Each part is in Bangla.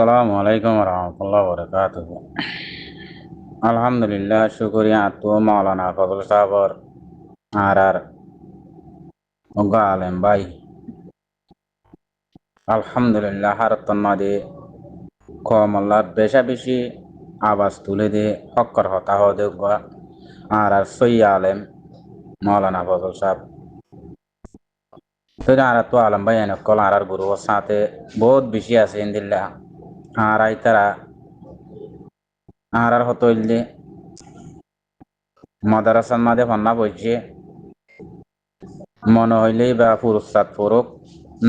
আসসালামু আলাইকুম রহমতুল্লাহ বরকাতুহ। আলহামদুলিল্লাহ, শুকরিয়া তো মাওলানা ফজল সাহর আর অজ্ঞ আলেম ভাই। আলহামদুলিল্লাহ হারতন মাদে কম আল্লাহ বেশা বেশি আওয়াজ তুলে দে হক্কর হতা হদে আর সই আলেম মাওলানা ফজল সাহেব তো আর তো আলম ভাই এনে কল আর গুরু সাথে বহুত বেশি আছে ইন্দিল্লাহ আর আই তারা আর হতো ইল্লে মাদারাসান মাদে ফন্না বইছে মনে হইলেই বা পুরস্তাদ ফরক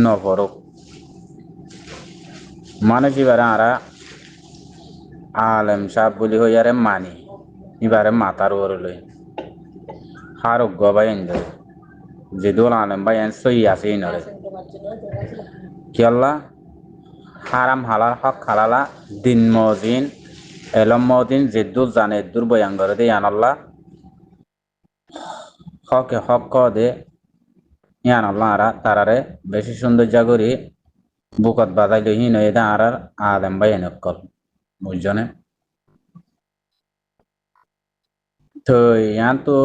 ন ফরক মানুষ এবারে আরা আলেম সাহ বলি হইয়ারে মানি এবারে মাতার ওর লই হারক গবাই এনদে যে দোল আলেম ভাই এন সই আছে ইনরে কি আল্লাহ হারাম হালাল হক হালালা দিন মজিন এলম মদিন জেদ্দুল জানে দূর বয়াঙ্গরে দে ইয়ান আল্লাহ হকে হক ক দে ইয়ান আল্লাহ আরা তারারে বেশি সৌন্দর্য করি বুকত বাজাই লই হিন এদা আর আলেম ভাই এনেকল বুঝছনে তো ইয়ান তো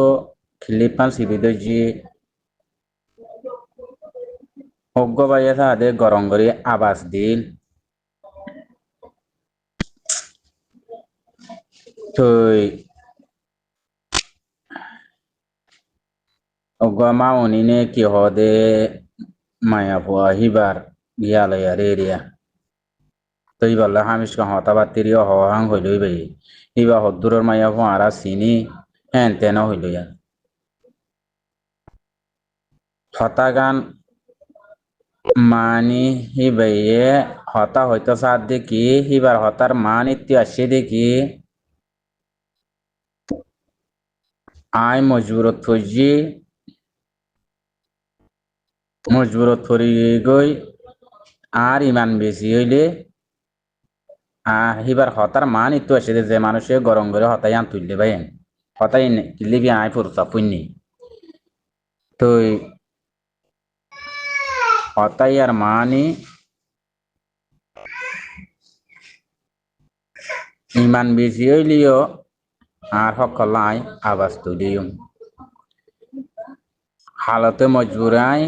খিলিপান সিবিদজি অজ্ঞ বাইয়া সাদে গরম করি আবাস দিল তো অজ্ঞ মা উনিনে কি হদে মায়া পোয়া হিবার গিয়ালয় আর এরিয়া তই বললে হামিস কা হতা বাতিরি হাং হইলই বাই হিবা হদ্দুরের মায়া ফো আরা চিনি হেন তেন হইলইয়া হতা গান মানি হিবাইয়ে হতা হয়তো সাথ দেখি হিবার হতার মান ইত্যু আসে দেখি আয় মজবুরত ফরি গই আর ইমান বেশি হইলে হিবার হতার মান ইত্যু আসে যে মানুষে গরম করে হতাই আন তুললে বাইন হতাই লিবি আয় ফুরতা পুণ্যি তো হতাই আর মানি ইমান বেশি হইলিও আর সকলাই আবাস তুলিও হালতে মজবুর আই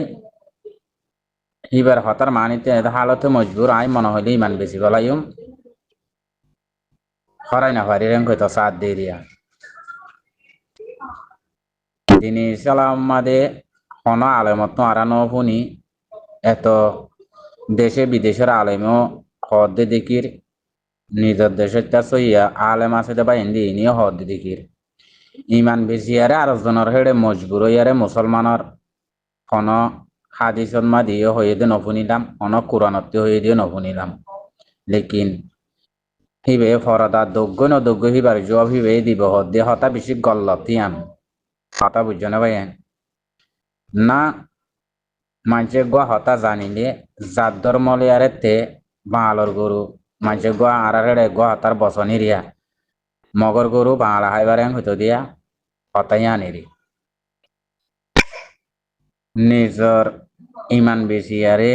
এবার হতার মানিতে হালতে মজবুর আই মনে হইলে ইমান বেশি বলাইম হরাই না পারি রেং হয়তো সাথ দিয়ে দিয়া তিনি সালাম মাদে হন আলেমত আরানো শুনি এত দেশে বিদেশের আলেমও হদে দেখির নিজের দেশের তা সইয়া আলেম আছে বা হিন্দি ইনিও হদে দেখির ইমান বেশি আরে আর জনের হেড়ে মজবুর হইয়ারে মুসলমানের হন হাদিসত মা দিয়ে হয়ে দিয়ে নফুনিলাম হন কোরআনত হয়ে দিয়ে নফুনিলাম লেকিন হিবে ফরদা দগ্য নদগ্য হিবার জবাব হিবে দিব হদে হতা বেশি গল্লতিয়ান হতা বুঝছো না ভাই না মানুষে গোয়া হতা জানিলে জাত ধর্মলে আরে তে বাঙালর গরু মানুষে গোয়া আর গোয়া হতার বসনি রিয়া মগর গরু বাঙালা হাইবার হইতো দিয়া হতাই আনিরি নিজর ইমান বেশি আরে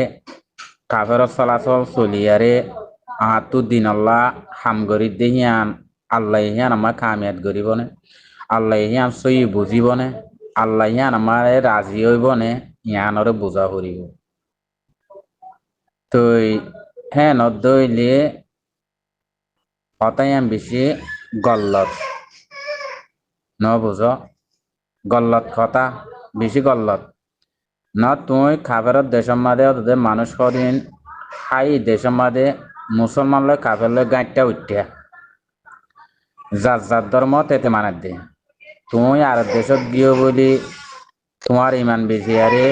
কাফের চলাচল চলিয়ারে আহাতু দিন আল্লাহ হাম গরি দেহিয়ান আল্লাহ হিয়ান আমার কামিয়াত গরিবনে আল্লাহ হিয়ান সই বুঝিবনে আল্লাহ হিয়ান আমার রাজি হইবনে ইয়ানরে বুঝা করিব তই হ্যাঁ নদইলে হতায়াম বেশি গল্লত ন বুঝ গল্লত কথা বেশি গল্লত না তুই খাবারের দেশের মাঝে ওদের মানুষ কদিন খাই দেশের মাঝে মুসলমান লয় খাবার লয় গাঁটটা উঠিয়া যার যার ধর্ম তেতে মানে দে তুই আর দেশত গিয়ে বলি তোমার ইমান বেশি আরে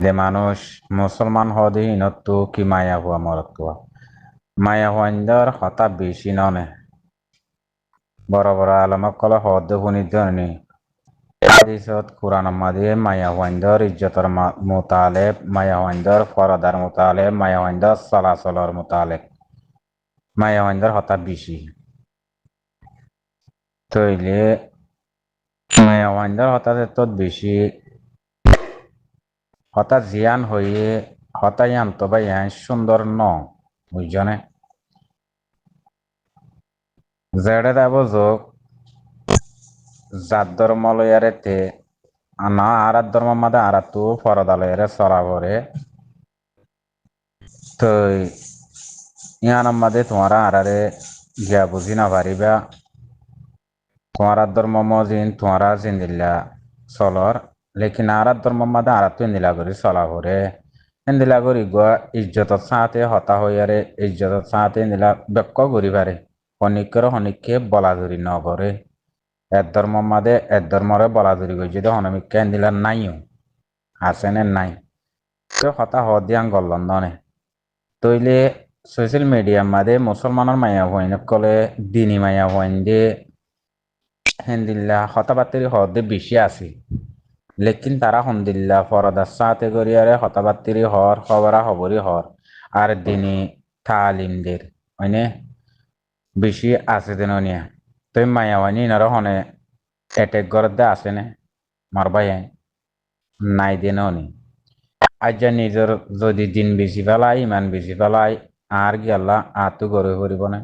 যে মানুষ মুসলমান হদে ইনত কি মায়া হওয়া মরত মায়া হওয়ার হতা বেশি ননে বড় বড় আলমক কল হদ ভুনিত নি হাদিসত কুরআন মাদিয়ে মায়া হওয়ার ইজ্জতর মোতালেব মায়া হওয়ার ফরদার মোতালেব মায়া হওয়ার চলাচলর মোতালেব মায়া হওয়ার হতা বেশি তইলে মায়া হওয়ার হতাতে তত বেশি হঠাৎ জিয়ান হয়ে হতাই আনতো ভাই সুন্দর ন বুঝছনে জেডে দেব যোগ জাত ধর্ম লয়ারে তে না আর ধর্ম মাদে আর তু ফরদালয়ারে চলা করে তো ইয়ান মাদে তোমারা আরারে গিয়া বুঝি না পারিবা তোমার ধর্ম মজিন তোমারা জিন্দিল্লা চলর লেকিন আর ধর্ম মাদে আর তু ইন্দিলা করি চলা করে ইন্দিলা করি গোয়া ইজ্জতর সাথে হতা হইয়ারে ইজ্জতর সাথে ইন্দিলা বেক্ক করি পারে হনিকের হনিককে বলা ধরি নগরে এক ধর্ম মাদে এক ধর্মরে বলা ধরি গই যদি হনমিককে ইন্দিলা নাইও আসেনে নাই তো হতা হদিয়াং গল্লন ননে তইলে সোশ্যাল মিডিয়া মাদে মুসলমানের মায়া হইন কলে দিনী মায়া হইন দে হেন্দিল্লা হতা বাতির হদে বেশি আছে লেকিন তারা হন্দিল্লা ফরদার সাথে করিয়ারে হতা বাতিরি হর খবরা খবরি হর আর দিনী তালিমদের হয়নে বেশি আছে দেন নিয়া তুই মায়া হয়নি নার হনে এটেক গরদে আছে নে মারবাই নাই দেন নি আজ নিজের যদি দিন বেশি ফেলাই ইমান বেশি ফেলাই আর কি আল্লাহ আতো গড়ে পড়িব না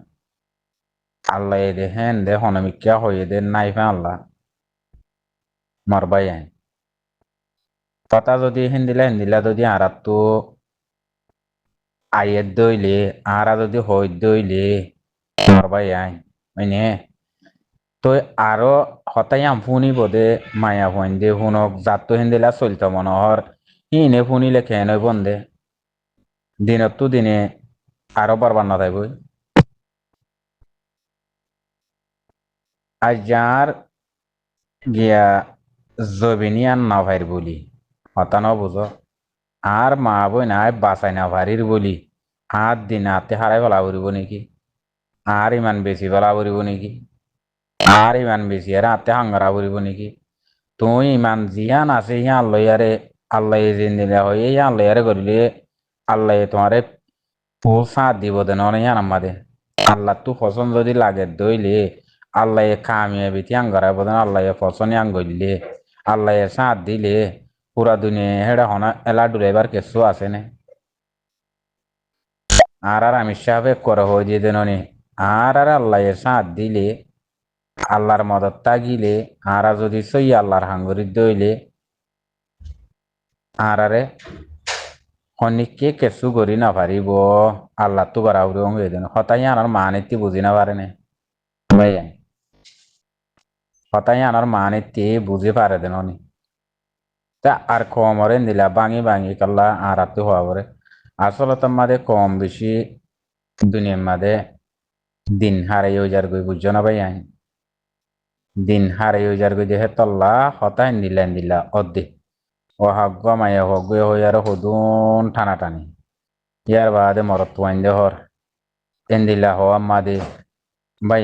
আল্লাহ এদে হেন দে হনমিকা হয়ে দে নাই ফে আল্লাহ মরবাই কথা যদি হিন্দিলা যদি আর তো আয়ের দইলে আর যদি হই দইলে মরবাই মানে তো আরো হতাই ফুনি বোধে মায়া ফোন দে শুনক জাত হিন্দিলা চলতো মনোহর ইনে ফুনিলে খেয়ে নয় বন্ধে দিনত তো দিনে আরো বারবার না থাকবই আজ যার গিয়া জবিনিয়ান না ভাইর বলি হতা ন বুঝো আর মা বই নাই বাঁচাই না ভারির বলি হাত দিন হাতে হারাই ফেলা পড়িব নাকি আর ইমান বেশি ফেলা পড়িব নাকি আর ইমান বেশি আর হাতে হাঙ্গারা পড়িব নাকি তুই ইমান জিয়ান আছে ইয়ান লইয়ারে আল্লাহ জিন্দিলা হয়ে ইয়ান লইয়ারে করিলে আল্লাহ তোমারে ফুল সাথ দিব দেন ইয়ান আমাদে আল্লাহ তু ফসন যদি লাগে দইলে আল্লাহ কামিয়াবি তিয়াং গড়াই বদেন আল্লাহ ফসন ইয়াং গইলে আল্লাহ সাথ দিলে পুরা দুনিয়া হেডা হনা এলা ডুরাইবার কেসু আছে নে আর আমি সাহেব করে হয়ে দিয়ে দেন আর আল্লাহ সাথ দিলে আল্লাহর মদত তাগিলে আর যদি সই আল্লাহর হাঙ্গরি দইলে আরে হনিককে কেসু করি না পারিব আল্লাহ তো বারাউরি হয়ে দেন হতাই আনার মানিতি বুঝি না পারে না ভাই হতাই আনার মানিতি বুঝি পারে দেন অনি তা আর কমরে দিলা ভাঙি ভাঙি কাল্লা আর তো হওয়া পরে আসলে তোমাদের কম বেশি দুনিয়ার মাঝে দিন হারাই যার গই বুঝছো না ভাই দিন হারাই যার গই দেহে তল্লা হতাই দিলা অর্ধে ও হাগ্য মায়া হগ্য হয়ে আর হদুন টানাটানি ইয়ার বাদে মরত ওয়াইন দেহর এন্দিলা হওয়া মাদে ভাই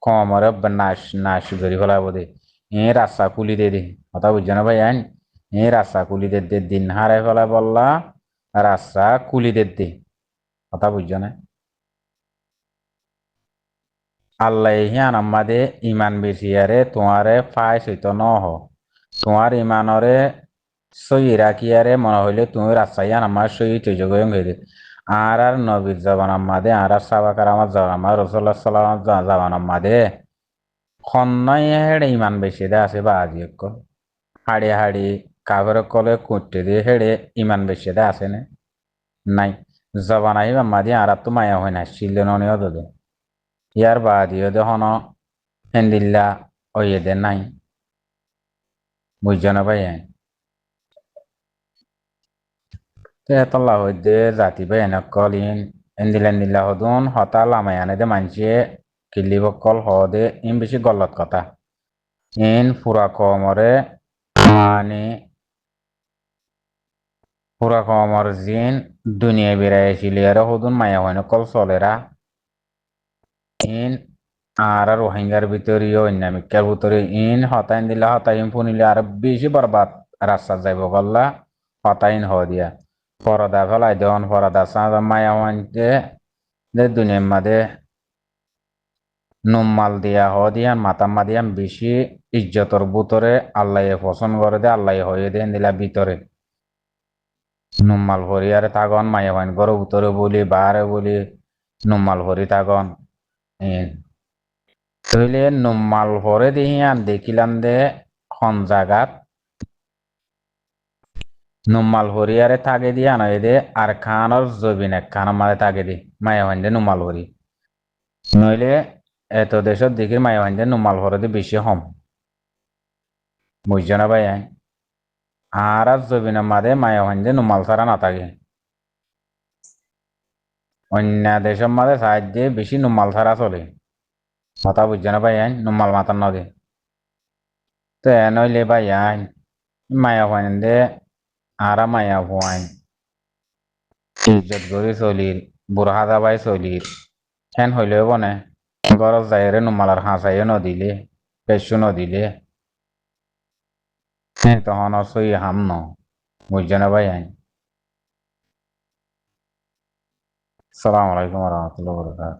কমরে নাশ নাশ করি ফেলাবো দে রাস্তা কুলি দে কথা বুঝছো না ভাই রাস্তা কুলি দে দিন হারাই ফেলা বললা রাস্তা কুলি দে কথা বুঝছো না আল্লাহ হিয়ান আমাদে ইমান বেশিয়ারে তোমারে ফাই সইত ন হ তোমার ইমানরে সই রাখিয়ারে মনে হইলে তুমি রাস্তায় আমার সই তৈজ হয়ে আর নবীর জবান আমাদে আর সাবাকার আমার জবান আমার রসুল্লাহ সাল্লাম জবান আমাদে খন্নই হেড়ে ইমান বেশি দে আছে বা আজি হাড়ি হাড়ি কাগরে কলে কুটতে দিয়ে হেড়ে ইমান বেশি দে আছে না নাই জবান আহিব আমাদি আর তো মায়া হয় না শিলে ননিও দে ইয়ার বাদিও দেখুন হেন্দিল্লা ওইদে নাই বুঝছো না ভাই তল্লা হইতে জাতি ভাই এনে কলিন এন্দিলা হদুন হতা লামাই আনে দে মানছে কিলি বকল হদে ইন বেশি গলত কথা ইন পুরা কমরে মানে পুরা কমর জিন দুনিয়া বেড়াই ছিল হদুন মায়া হইন কল চলেরা ইন আর রোহিঙ্গার ভিতরে অন্যামিকার ভিতরে ইন হতাইন দিলা হতাইন ফুনিলে আর বেশি বরবাদ রাস্তা যাইব গল্লা হতাইন হ দিয়া পরদা ফেলাই দেন পরদা সাঁজা মায়া মানতে দে দুনিয়ার মাঝে নুম্মাল দিয়া হ দিয়ান মাতাম্মা দিয়ান বেশি ইজ্জতর ভিতরে আল্লাহ পছন্দ করে দে আল্লাহ হয়ে দেন দিলা ভিতরে নুম্মাল হরি আরে তাগন মায়া হইন গর উতরে বলি বারে বলি নুম্মাল হরি তাগন তইলে নুম্মাল হরে দিহিয়ান দেখিলাম দে হন জাগাত নুম্মাল হরি আরে তাগে দিয়া নয় দে আর খানর জবিন এক খানের মাঝে তাগে দি মায়া হইন দে নুম্মাল হরি নইলে এত দেশত দেখি মায়া হইন দে নুম্মাল হরে দি বেশি হম বুঝছো না ভাই আর আর জবিনের মাঝে মায়া হইন দে নুম্মাল ছাড়া না থাকে অন্য দেশের মাঝে সাহায্য দিয়ে বেশি নুম্মাল ছাড়া চলে কথা বুঝছো না ভাই নুম্মাল মাতার নদে তো এ নইলে ভাই মায়া হইন দে আর মায়া হইন ইজ্জত করে চলির বুড়া দাবাই চলির হেন হইলেও বনে গরজ যাইরে নুম্মালার হাঁসাইও নদিলে পেশু নদিলে হ্যাঁ তখন অসই হাম ন বুঝছো না ভাই সালাম আলাইকুম রহমতুল্লাহ বরকাত